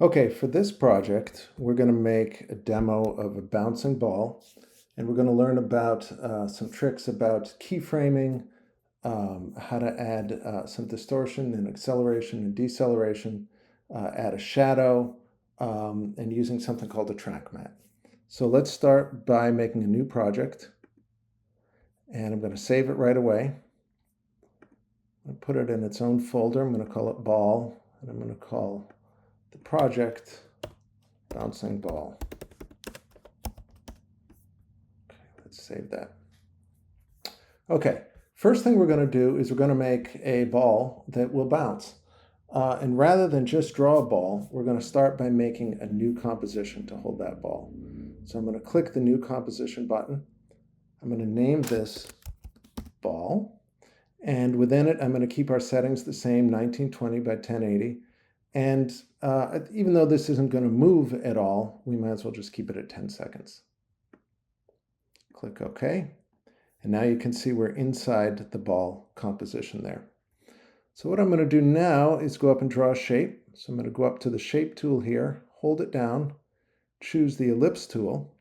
Okay, for this project, we're going to make a demo of a bouncing ball, and we're going to learn about some tricks about keyframing, how to add some distortion and acceleration and deceleration, add a shadow, and using something called a track matte. So let's start by making a new project, and I'm going to save it right away. I'll put it in its own folder. I'm going to call it ball, and I'm going to call the project bouncing ball. Okay, let's save that. Okay, first thing we're going to do is we're going to make a ball that will bounce. And rather than just draw a ball, we're going to start by making a new composition to hold that ball. So I'm going to click the new composition button. I'm going to name this ball. And within it, I'm going to keep our settings the same, 1920 by 1080. And even though this isn't going to move at all, we might as well just keep it at 10 seconds. Click OK. And now you can see we're inside the ball composition there. So what I'm going to do now is go up and draw a shape. So I'm going to go up to the shape tool here, hold it down, choose the ellipse tool,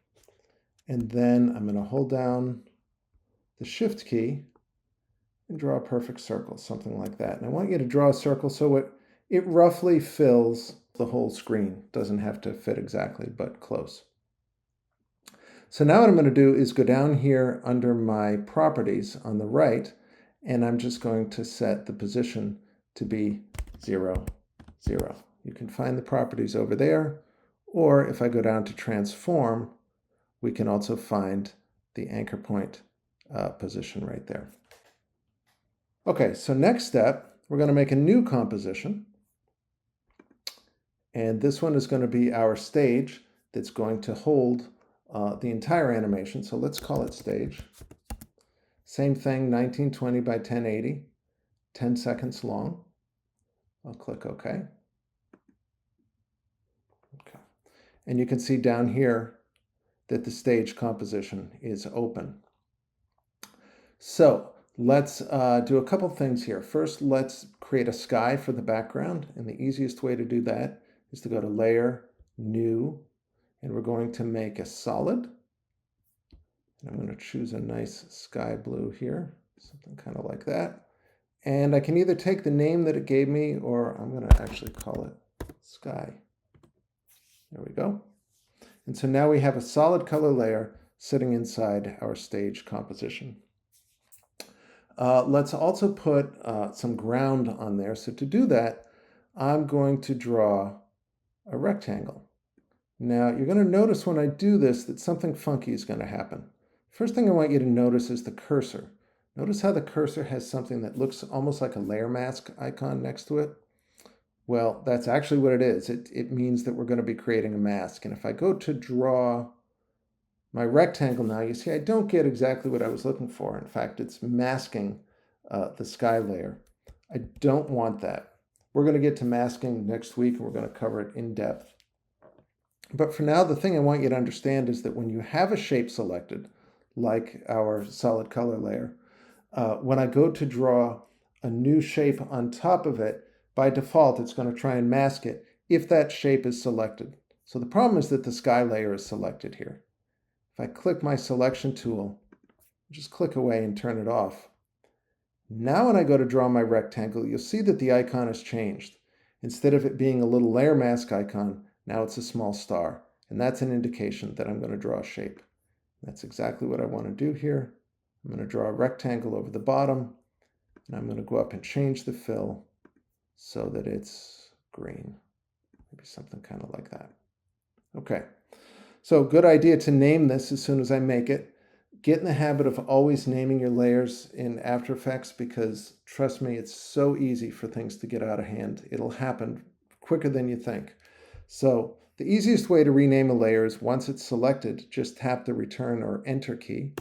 and then I'm going to hold down the shift key and draw a perfect circle, something like that. And I want you to draw a circle so it roughly fills the whole screen. Doesn't have to fit exactly, but close. So now what I'm going to do is go down here under my properties on the right, and I'm just going to set the position to be 0, 0. You can find the properties over there, or if I go down to transform, we can also find the anchor point position right there. Okay, so next step, we're going to make a new composition. And this one is going to be our stage that's going to hold the entire animation. So let's call it stage. Same thing, 1920 by 1080, 10 seconds long. I'll click OK. Okay. And you can see down here that the stage composition is open. So let's do a couple things here. First, let's create a sky for the background. And the easiest way to do that is to go to Layer, New, and we're going to make a solid. And I'm going to choose a nice sky blue here, something kind of like that. And I can either take the name that it gave me, or I'm going to actually call it sky. There we go. And so now we have a solid color layer sitting inside our stage composition. Let's also put some ground on there. So to do that, I'm going to draw a rectangle. Now you're going to notice when I do this that something funky is going to happen. First thing I want you to notice is the cursor. Notice how the cursor has something that looks almost like a layer mask icon next to it? Well, that's actually what it is. It means that we're going to be creating a mask. And if I go to draw my rectangle now, you see I don't get exactly what I was looking for. In fact, it's masking the sky layer. I don't want that. We're going to get to masking next week, and we're going to cover it in depth. But for now, the thing I want you to understand is that when you have a shape selected, like our solid color layer, when I go to draw a new shape on top of it, by default, it's going to try and mask it if that shape is selected. So the problem is that the sky layer is selected here. If I click my selection tool, just click away and turn it off. Now when I go to draw my rectangle, you'll see that the icon has changed. Instead of it being a little layer mask icon, now it's a small star. And that's an indication that I'm going to draw a shape. That's exactly what I want to do here. I'm going to draw a rectangle over the bottom, and I'm going to go up and change the fill so that it's green. Maybe something kind of like that. Okay, so good idea to name this as soon as I make it. Get in the habit of always naming your layers in After Effects because, trust me, it's so easy for things to get out of hand. It'll happen quicker than you think. So the easiest way to rename a layer is once it's selected, just tap the Return or Enter key.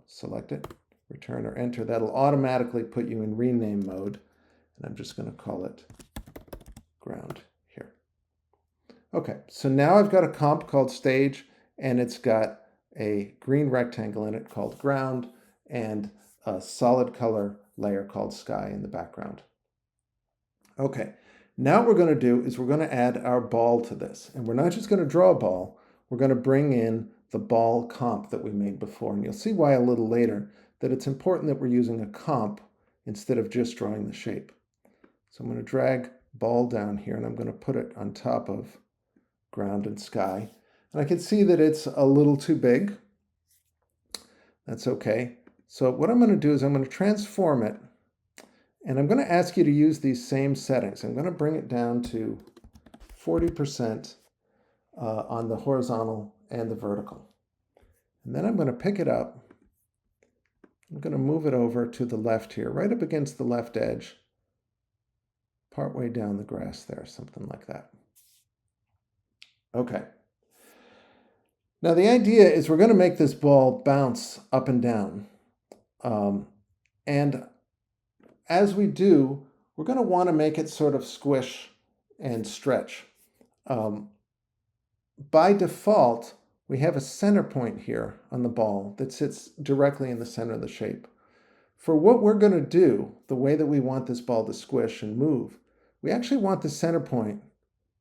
Select it, Return or Enter. That'll automatically put you in rename mode. And I'm just going to call it ground here. Okay, so now I've got a comp called stage, and it's got a green rectangle in it called ground, and a solid color layer called sky in the background. Okay, Now what we're going to do is we're going to add our ball to this. And we're not just going to draw a ball, we're going to bring in the ball comp that we made before. And you'll see why a little later, that it's important that we're using a comp instead of just drawing the shape. So I'm going to drag ball down here and I'm going to put it on top of ground and sky. And I can see that it's a little too big. That's okay. So what I'm going to do is I'm going to transform it, and I'm going to ask you to use these same settings. I'm going to bring it down to 40% on the horizontal and the vertical. And then I'm going to pick it up. I'm going to move it over to the left here, right up against the left edge, partway down the grass there, something like that. Okay. Now the idea is we're going to make this ball bounce up and down. And as we do, we're going to want to make it sort of squish and stretch. By default, we have a center point here on the ball that sits directly in the center of the shape. For what we're going to do, the way that we want this ball to squish and move, we actually want the center point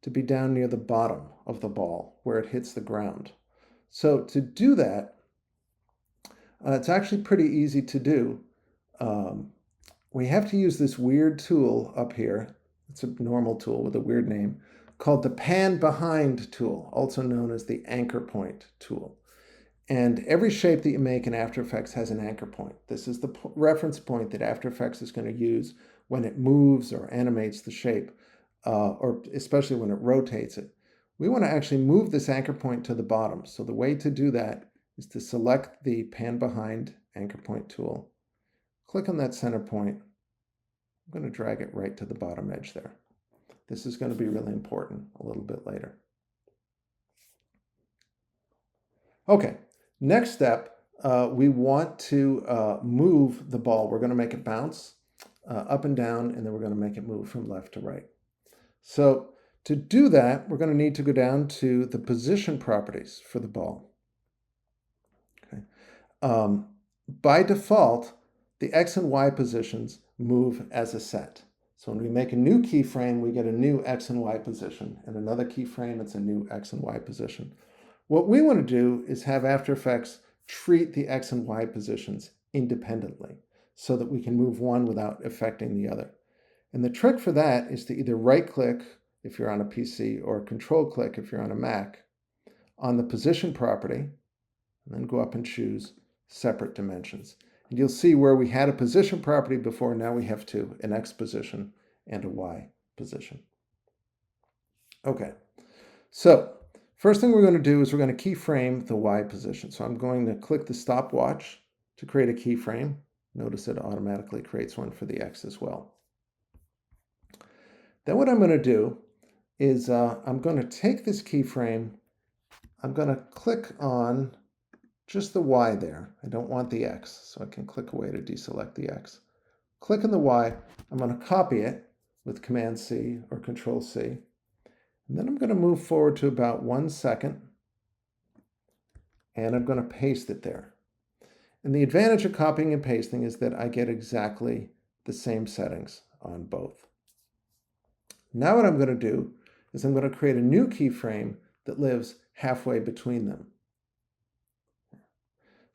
to be down near the bottom of the ball where it hits the ground. So to do that, it's actually pretty easy to do. We have to use this weird tool up here. It's a normal tool with a weird name called the pan behind tool, also known as the anchor point tool. And every shape that you make in After Effects has an anchor point. This is the reference point that After Effects is going to use when it moves or animates the shape, or especially when it rotates it. We want to actually move this anchor point to the bottom. So the way to do that is to select the pan behind anchor point tool, click on that center point. I'm going to drag it right to the bottom edge there. This is going to be really important a little bit later. Okay, next step, we want to move the ball. We're going to make it bounce up and down, and then we're going to make it move from left to right. So to do that, we're going to need to go down to the position properties for the ball. Okay. By default, the X and Y positions move as a set. So when we make a new keyframe, we get a new X and Y position, and another keyframe, it's a new X and Y position. What we want to do is have After Effects treat the X and Y positions independently so that we can move one without affecting the other. And the trick for that is to either right-click if you're on a PC or control-click if you're on a Mac on the position property, and then go up and choose separate dimensions. And you'll see where we had a position property before, now we have two, an X position and a Y position. Okay, so first thing we're going to do is we're going to keyframe the Y position. So I'm going to click the stopwatch to create a keyframe. Notice it automatically creates one for the X as well. Then what I'm going to do is I'm going to take this keyframe, I'm going to click on just the Y there. I don't want the X, so I can click away to deselect the X. Click on the Y, I'm going to copy it with Command-C or Control-C, and then I'm going to move forward to about 1 second, and I'm going to paste it there. And the advantage of copying and pasting is that I get exactly the same settings on both. Now what I'm going to do is I'm going to create a new keyframe that lives halfway between them.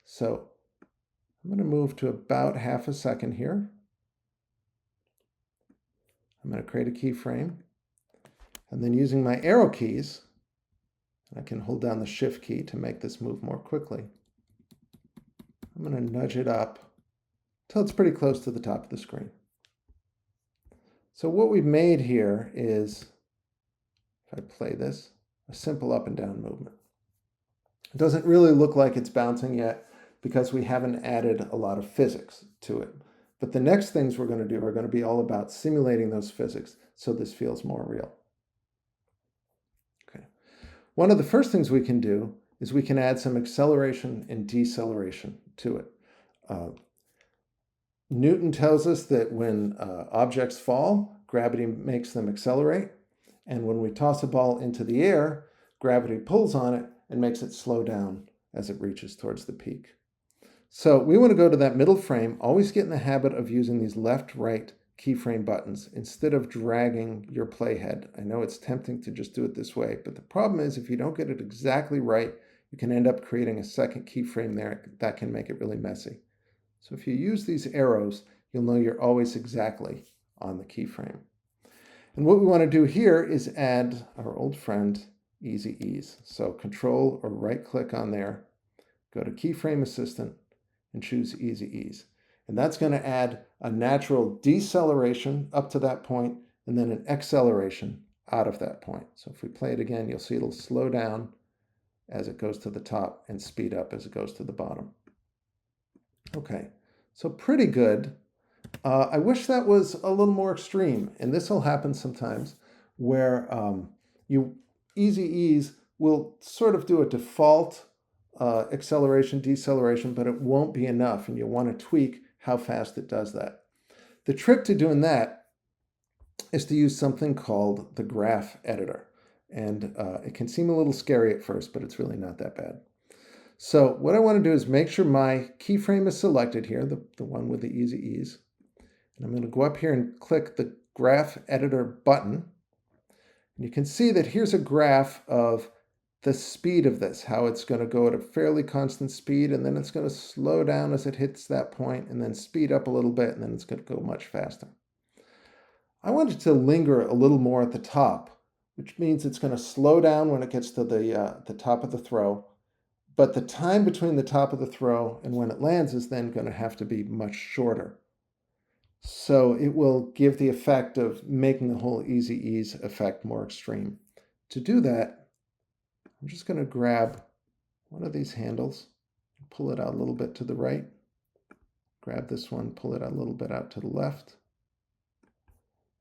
So I'm going to move to about half a second here. I'm going to create a keyframe, and then using my arrow keys, I can hold down the Shift key to make this move more quickly. I'm going to nudge it up until it's pretty close to the top of the screen. So what we've made here is, if I play this, a simple up and down movement. It doesn't really look like it's bouncing yet because we haven't added a lot of physics to it. But the next things we're going to do are going to be all about simulating those physics so this feels more real. Okay. One of the first things we can do is we can add some acceleration and deceleration to it. Newton tells us that when objects fall, gravity makes them accelerate. And when we toss a ball into the air, gravity pulls on it and makes it slow down as it reaches towards the peak. So we want to go to that middle frame, always get in the habit of using these left-right keyframe buttons instead of dragging your playhead. I know it's tempting to just do it this way, but the problem is if you don't get it exactly right, you can end up creating a second keyframe there that can make it really messy. So if you use these arrows, you'll know you're always exactly on the keyframe. And what we want to do here is add our old friend Easy Ease. So Control or right click on there, go to Keyframe Assistant and choose Easy Ease. And that's going to add a natural deceleration up to that point and then an acceleration out of that point. So if we play it again, you'll see it'll slow down as it goes to the top and speed up as it goes to the bottom. Okay, so pretty good. I wish that was a little more extreme, and this will happen sometimes where Easy Ease will sort of do a default acceleration, deceleration, but it won't be enough, and you'll want to tweak how fast it does that. The trick to doing that is to use something called the graph editor, and it can seem a little scary at first, but it's really not that bad. So what I want to do is make sure my keyframe is selected here, the one with the Easy Ease. And I'm going to go up here and click the graph editor button. And you can see that here's a graph of the speed of this, how it's going to go at a fairly constant speed, and then it's going to slow down as it hits that point, and then speed up a little bit, and then it's going to go much faster. I want it to linger a little more at the top, which means it's going to slow down when it gets to the top of the throw, but the time between the top of the throw and when it lands is then going to have to be much shorter. So it will give the effect of making the whole Easy Ease effect more extreme. To do that, I'm just going to grab one of these handles, pull it out a little bit to the right, grab this one, pull it out a little bit out to the left.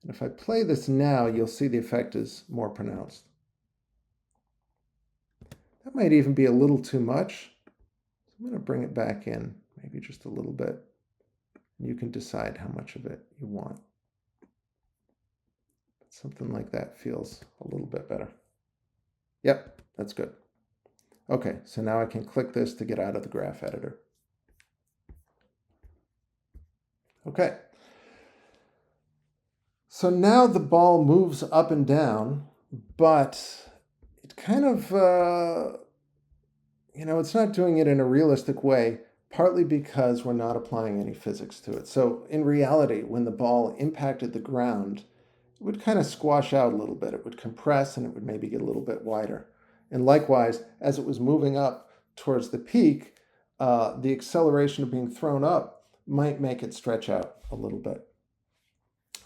And if I play this now, you'll see the effect is more pronounced. That might even be a little too much. I'm going to bring it back in, maybe just a little bit. You can decide how much of it you want. Something like that feels a little bit better. Yep, that's good. Okay, so now I can click this to get out of the graph editor. Okay. So now the ball moves up and down, but it kind of, it's not doing it in a realistic way, partly because we're not applying any physics to it. So in reality, when the ball impacted the ground, it would kind of squash out a little bit. It would compress and it would maybe get a little bit wider. And likewise, as it was moving up towards the peak, the acceleration of being thrown up might make it stretch out a little bit.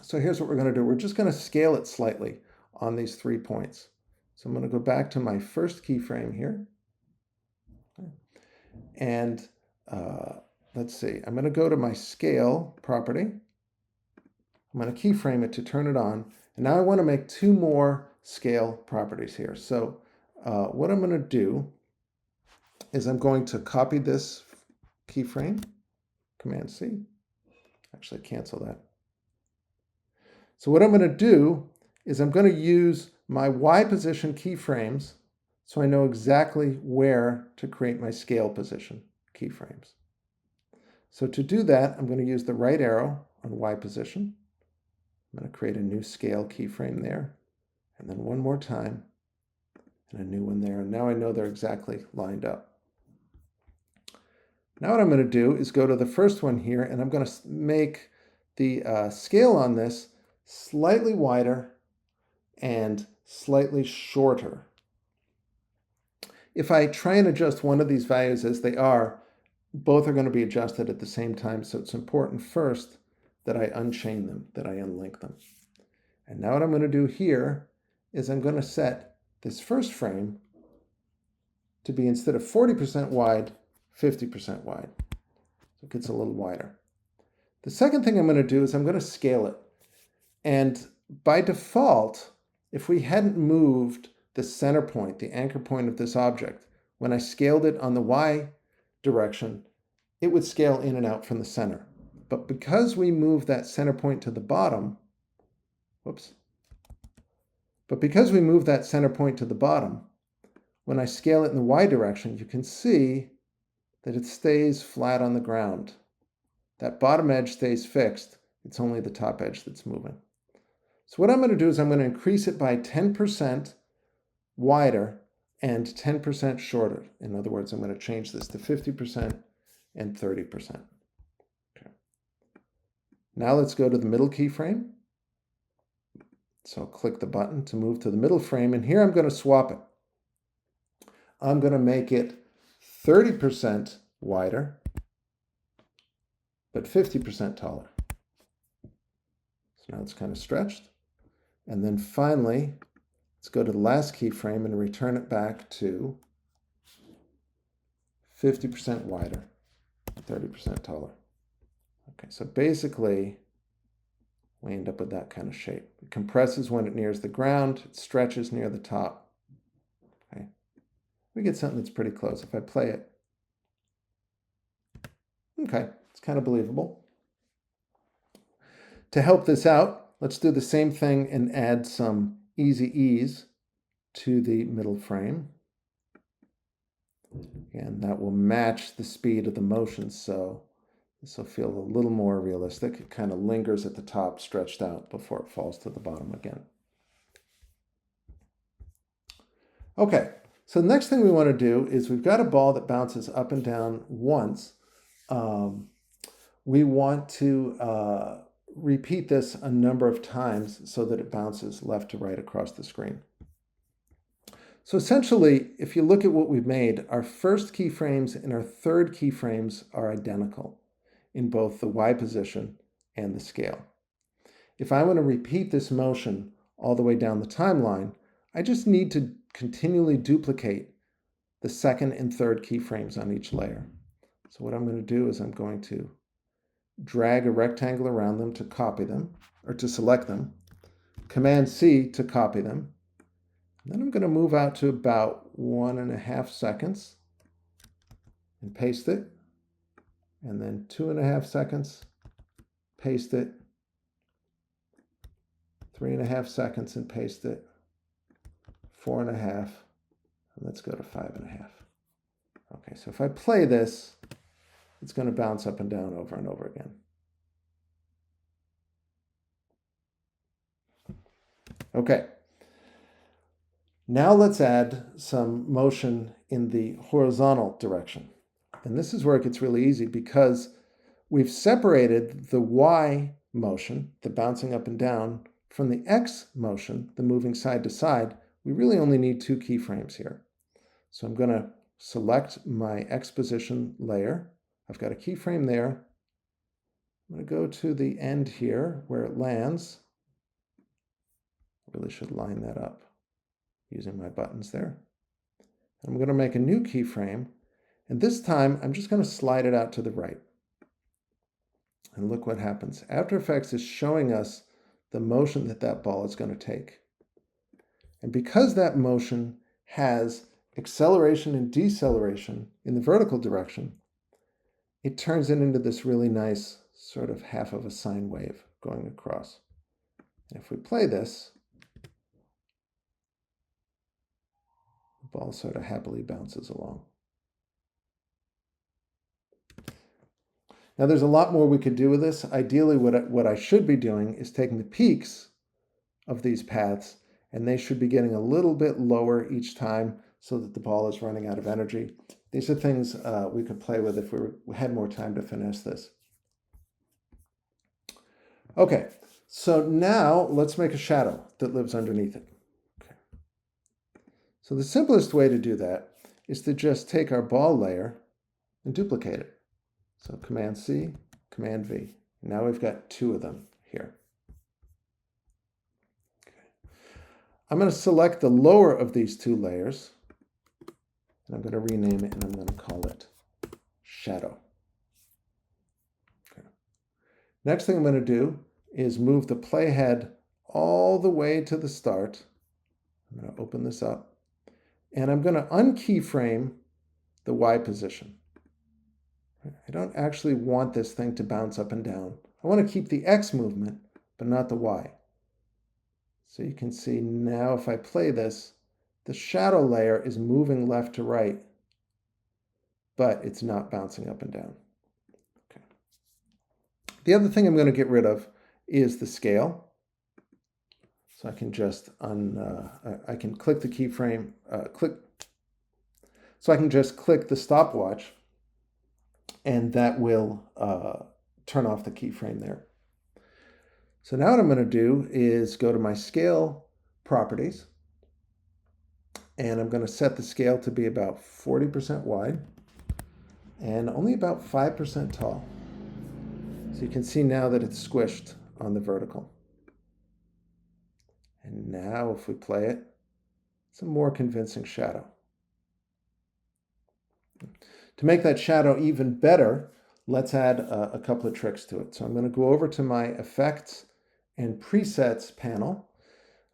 So here's what we're going to do. We're just going to scale it slightly on these 3 points. So I'm going to go back to my first keyframe here. And let's see, I'm going to go to my scale property. I'm going to keyframe it to turn it on. And now I want to make 2 more scale properties here. So what I'm going to do is I'm going to copy this keyframe, Command C. Actually, cancel that. So what I'm going to do is I'm going to use my Y position keyframes so I know exactly where to create my scale position keyframes. So to do that, I'm going to use the right arrow on Y position. I'm going to create a new scale keyframe there, and then one more time, and a new one there. And now I know they're exactly lined up. Now what I'm going to do is go to the first one here, and I'm going to make the scale on this slightly wider and slightly shorter. If I try and adjust one of these values as they are, both are going to be adjusted at the same time, so it's important first that I unchain them, that I unlink them. And now what I'm going to do here is I'm going to set this first frame to be, instead of 40% wide, 50% wide. So it gets a little wider. The second thing I'm going to do is I'm going to scale it. And by default, if we hadn't moved the center point, the anchor point of this object, when I scaled it on the Y direction, it would scale in and out from the center. But because we moved that center point to the bottom, when I scale it in the Y direction, you can see that it stays flat on the ground. That bottom edge stays fixed, It's only the top edge that's moving. So what I'm going to do is I'm going to increase it by 10% wider and 10% shorter. In other words, I'm going to change this to 50% and 30%. Okay. Now let's go to the middle keyframe. So I'll click the button to move to the middle frame, and here I'm going to swap it. I'm going to make it 30% wider, but 50% taller. So now it's kind of stretched. And then finally, let's go to the last keyframe and return it back to 50% wider, 30% taller. Okay, so basically, we end up with that kind of shape. It compresses when it nears the ground, it stretches near the top. Okay, we get something that's pretty close. If I play it, okay, it's kind of believable. To help this out, let's do the same thing and add some easy ease to the middle frame. And that will match the speed of the motion, so this will feel a little more realistic. It kind of lingers at the top, stretched out before it falls to the bottom again. Okay, so the next thing we want to do is we've got a ball that bounces up and down once. We want to repeat this a number of times so that it bounces left to right across the screen. So essentially, if you look at what we've made, our first keyframes and our third keyframes are identical in both the Y position and the scale. If I want to repeat this motion all the way down the timeline, I just need to continually duplicate the second and third keyframes on each layer. So what I'm going to do is I'm going to drag a rectangle around them to copy them, or to select them, Command C to copy them. And then I'm going to move out to about 1.5 seconds and paste it. And then 2.5 seconds, paste it. 3.5 seconds and paste it. 4.5, and let's go to 5.5. Okay, so if I play this, it's going to bounce up and down over and over again. Okay. Now let's add some motion in the horizontal direction. And this is where it gets really easy because we've separated the Y motion, the bouncing up and down, from the X motion, the moving side to side. We really only need 2 keyframes here. So I'm going to select my X position layer. I've got a keyframe there. I'm going to go to the end here where it lands. I really should line that up using my buttons there. I'm going to make a new keyframe, and this time I'm just going to slide it out to the right. And look what happens. After Effects is showing us the motion that that ball is going to take. And because that motion has acceleration and deceleration in the vertical direction, it turns it into this really nice sort of half of a sine wave going across. And if we play this, the ball sort of happily bounces along. Now there's a lot more we could do with this. Ideally, what I should be doing is taking the peaks of these paths, and they should be getting a little bit lower each time so that the ball is running out of energy. These are things we could play with if we had more time to finesse this. Okay, so now let's make a shadow that lives underneath it. Okay. So the simplest way to do that is to just take our ball layer and duplicate it. So Command C, Command V. Now we've got 2 of them here. Okay. I'm going to select the lower of these 2 layers, and I'm going to rename it, and I'm going to call it Shadow. Okay. Next thing I'm going to do is move the playhead all the way to the start. I'm going to open this up, and I'm going to unkeyframe the Y position. I don't actually want this thing to bounce up and down. I want to keep the X movement, but not the Y. So you can see now if I play this, the shadow layer is moving left to right, but it's not bouncing up and down. Okay. The other thing I'm going to get rid of is the scale. So I can just I can click the keyframe, so I can just click the stopwatch, and that will turn off the keyframe there. So now what I'm going to do is go to my scale properties, and I'm going to set the scale to be about 40% wide and only about 5% tall. So you can see now that it's squished on the vertical. And now if we play it, it's a more convincing shadow. To make that shadow even better, let's add a couple of tricks to it. So I'm going to go over to my Effects and Presets panel.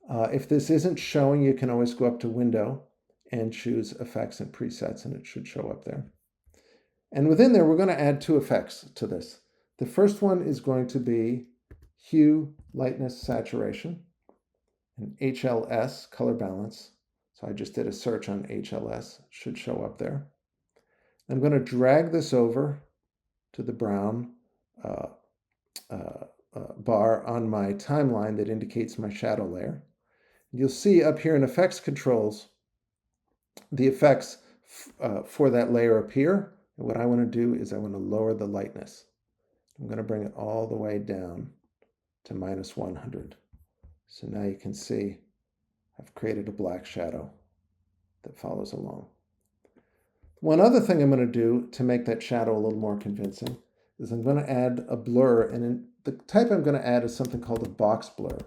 If this isn't showing, you can always go up to Window and choose Effects and Presets, and it should show up there. And within there, we're going to add two effects to this. The first one is going to be Hue, Lightness, Saturation, and HLS, Color Balance. So I just did a search on HLS. It should show up there. I'm going to drag this over to the brown bar on my timeline that indicates my shadow layer. You'll see up here in Effects Controls, the effects for that layer appear. And what I want to do is I want to lower the lightness. I'm going to bring it all the way down to -100. So now you can see I've created a black shadow that follows along. One other thing I'm going to do to make that shadow a little more convincing is I'm going to add a blur, and the type I'm going to add is something called a box blur.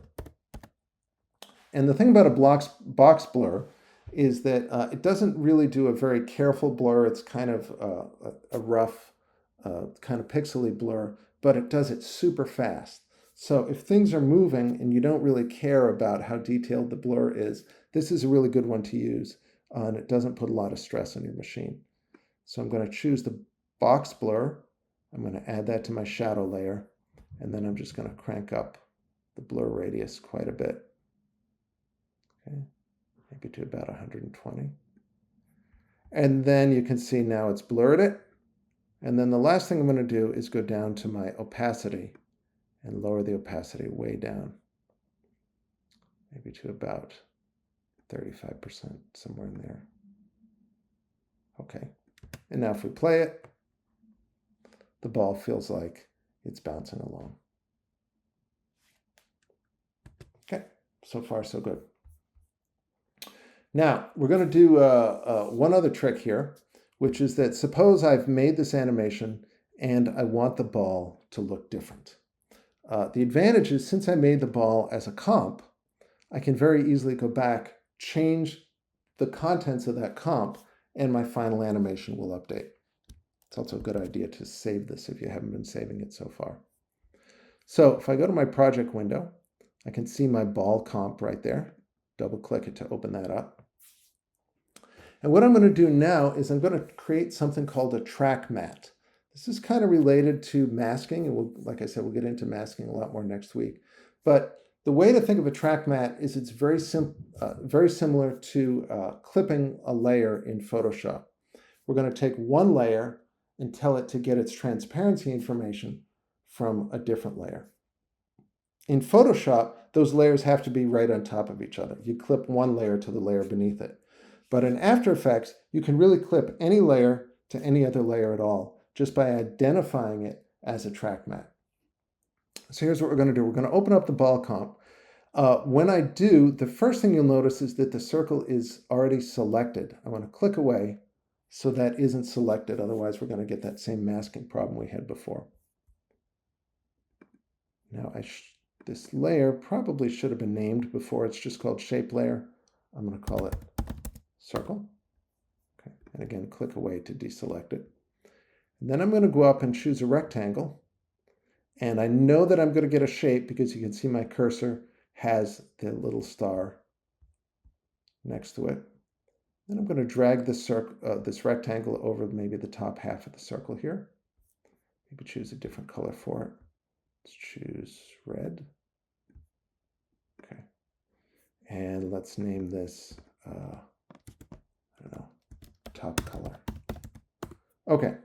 And the thing about a box blur is that it doesn't really do a very careful blur. It's kind of a rough, kind of pixely blur, but it does it super fast. So if things are moving and you don't really care about how detailed the blur is, this is a really good one to use. And it doesn't put a lot of stress on your machine. So I'm going to choose the box blur. I'm going to add that to my shadow layer, and then I'm just going to crank up the blur radius quite a bit. Okay, maybe to about 120. And then you can see now it's blurred it. And then the last thing I'm going to do is go down to my opacity and lower the opacity way down, maybe to about 35%, somewhere in there. Okay, and now if we play it, the ball feels like it's bouncing along. Okay, so far so good. Now we're going to do one other trick here, which is that suppose I've made this animation and I want the ball to look different. The advantage is, since I made the ball as a comp, I can very easily go back, change the contents of that comp, and my final animation will update. It's also a good idea to save this if you haven't been saving it so far. So if I go to my project window, I can see my ball comp right there. Double click it to open that up. And what I'm going to do now is I'm going to create something called a track matte. This is kind of related to masking, and like I said, we'll get into masking a lot more next week. But the way to think of a track matte is it's very similar to clipping a layer in Photoshop. We're going to take one layer and tell it to get its transparency information from a different layer. In Photoshop, those layers have to be right on top of each other. You clip one layer to the layer beneath it. But in After Effects, you can really clip any layer to any other layer at all, just by identifying it as a track matte. So here's what we're going to do. We're going to open up the ball comp. When I do, the first thing you'll notice is that the circle is already selected. I want to click away so that isn't selected. Otherwise, we're going to get that same masking problem we had before. Now, this layer probably should have been named before. It's just called Shape Layer. I'm going to call it Circle. Okay. And again, click away to deselect it. And then I'm going to go up and choose a rectangle. And I know that I'm going to get a shape because you can see my cursor has the little star next to it. Then I'm going to drag this rectangle over maybe the top half of the circle here. Maybe choose a different color for it. Let's choose red. Okay. And let's name this, I don't know, top color. Okay.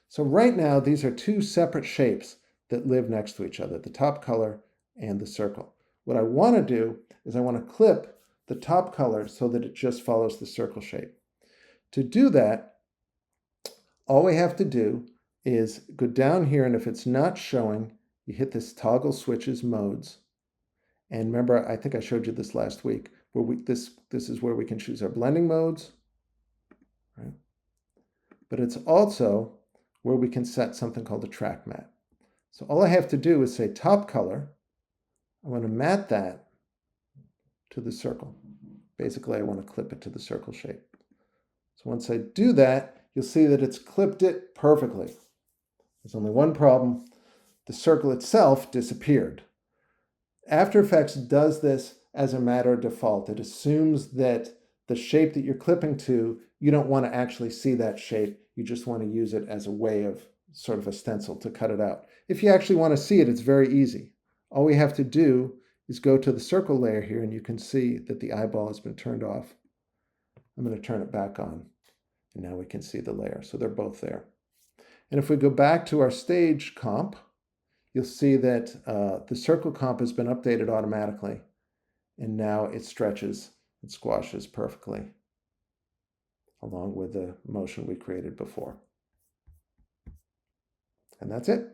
So right now, these are two separate shapes that live next to each other, the top color and the circle. What I want to do is I want to clip the top color so that it just follows the circle shape. To do that, all we have to do is go down here, and if it's not showing, you hit this toggle switches modes. And remember, I think I showed you this last week, where this is where we can choose our blending modes, right? But it's also where we can set something called a track matte. So all I have to do is say top color. I want to matte that to the circle. Basically, I want to clip it to the circle shape. So once I do that, you'll see that it's clipped it perfectly. There's only one problem. The circle itself disappeared. After Effects does this as a matter of default. It assumes that the shape that you're clipping to, you don't want to actually see that shape. You just want to use it as a way of sort of a stencil to cut it out. If you actually want to see it, it's very easy. All we have to do is go to the circle layer here, and you can see that the eyeball has been turned off. I'm going to turn it back on, and now we can see the layer. So they're both there. And if we go back to our stage comp, you'll see that the circle comp has been updated automatically, and now it stretches and squashes perfectly along with the motion we created before. And that's it.